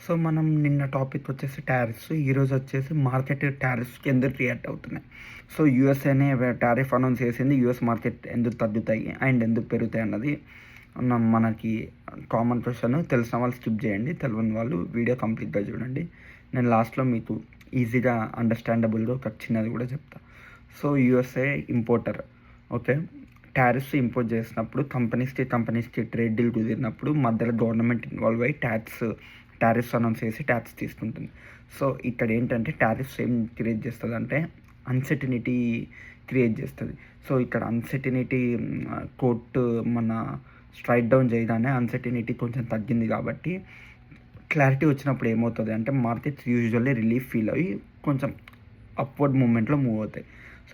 So, మనం నిన్న topic వచ్చేసి టారిఫ్స్. ఈరోజు వచ్చేసి మార్కెట్ టారిఫ్స్‌కి ఎందుకు రియాక్ట్ అవుతున్నాయి. సో, యూఎస్ఏనే టారిఫ్ అనౌన్స్ చేసింది. యూఎస్ మార్కెట్ ఎందుకు తగ్గుతాయి అండ్ ఎందుకు పెరుగుతాయి అన్నది మనకి కామన్ క్వెషన్. తెలిసిన వాళ్ళు స్కిప్ చేయండి. తెలియని వాళ్ళు వీడియో కంప్లీట్‌గా చూడండి. నేను లాస్ట్‌లో మీకు ఈజీగా అండర్‌స్టాండబుల్‌గా ఒక చిన్నది కూడా చెప్తా. So, USA importer. Okay. Tariffs impose చేసినప్పుడు కంపెనీస్‌కి ట్రేడ్ డీల్ కుదిరినప్పుడు మధ్యలో గవర్నమెంట్ ఇన్వాల్వ్ అయ్యి టారిఫ్స్ అనౌన్స్ చేసి ట్యాక్స్ తీసుకుంటుంది. సో, ఇక్కడ ఏంటంటే టారిఫ్స్ ఏం క్రియేట్ చేస్తదంటే అన్సర్టనిటీ క్రియేట్ చేస్తది. సో, ఇక్కడ అన్సర్టనిటీ కోర్టు మన స్ట్రైక్ డౌన్ చేయగానే అన్సర్టనిటీ కొంచెం తగ్గింది కాబట్టి క్లారిటీ వచ్చినప్పుడు ఏమవుతది అంటే మార్కెట్స్ యూజువల్లీ రిలీఫ్ ఫీల్ అయ్యి కొంచెం అప్వర్డ్ మూవ్‌మెంట్‌లో మూవ్ అవుతాయి.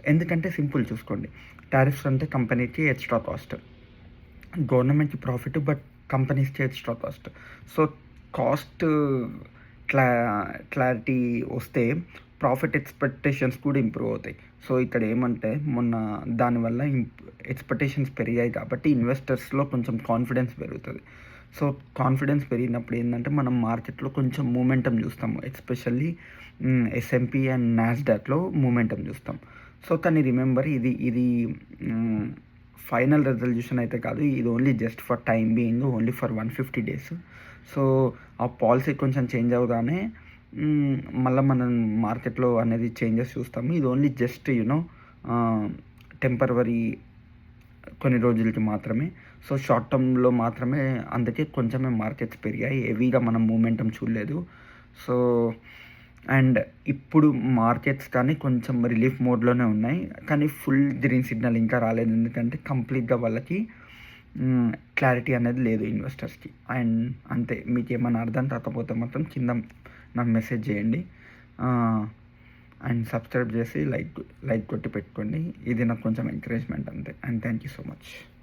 ఎందుకంటే సింపుల్ చూసుకోండి. టారిఫ్స్ అంటే కంపెనీకి ఎక్స్‌ట్రా కాస్ట్. గవర్నమెంట్‌కి ప్రాఫిట్ బట్ కంపెనీస్‌కి ఎక్స్‌ట్రా కాస్ట్. సో, కాస్ట్ క్లా క్లారిటీ వస్తే ప్రాఫిట్ ఎక్స్‌పెక్టేషన్స్ కూడా ఇంప్రూవ్ అవుతాయి. సో, ఇక్కడ ఏమంటే మొన్న దానివల్ల ఎక్స్‌పెక్టేషన్స్ పెరిగాయి కాబట్టి ఇన్వెస్టర్స్‌లో కొంచెం కాన్ఫిడెన్స్ పెరుగుతది. సో, కాన్ఫిడెన్స్ పెరిగినప్పుడు ఏందంటే మనం మార్కెట్‌లో కొంచెం మూమెంటమ్ చూస్తాము. ఎస్పెషల్లీ ఎస్ఎంపీ అండ్ నాస్డాక్‌లో మూమెంటమ్ చూస్తాం. సో, కానీ రిమెంబర్ ఇది ఫైనల్ రిజల్యూషన్ అయితే కాదు. ఇది only just for time being only for 150 days. So, ఆ పాలసీ కొంచెం చేంజ్ అవ్వగానే మళ్ళీ మనం మార్కెట్‌లో అనేది చేంజెస్ చూస్తాము. ఇది ఓన్లీ జస్ట్ టెంపరవరీ కొన్ని రోజులకి మాత్రమే. సో, షార్ట్ టర్మ్‌లో మాత్రమే. అందుకే కొంచెమే మార్కెట్స్ పెరిగాయి. హెవీగా మనం మూమెంటమ్ చూడలేదు. సో, అండ్ ఇప్పుడు మార్కెట్స్ కానీ కొంచెం రిలీఫ్ మోడ్‌లోనే ఉన్నాయి. కానీ ఫుల్ గ్రీన్ సిగ్నల్ ఇంకా రాలేదు. ఎందుకంటే కంప్లీట్‌గా వాళ్ళకి క్లారిటీ అనేది లేదు ఇన్వెస్టర్స్‌కి. అండ్ అంతే. మీకేమన్నా అర్థం కాకపోతే మాత్రం కింద నాకు మెసేజ్ చేయండి. అండ్ సబ్స్క్రైబ్ చేసి లైక్ కొట్టి పెట్టుకోండి. ఇది నాకు కొంచెం ఎంకరేజ్‌మెంట్ అంతే. And thank you so much.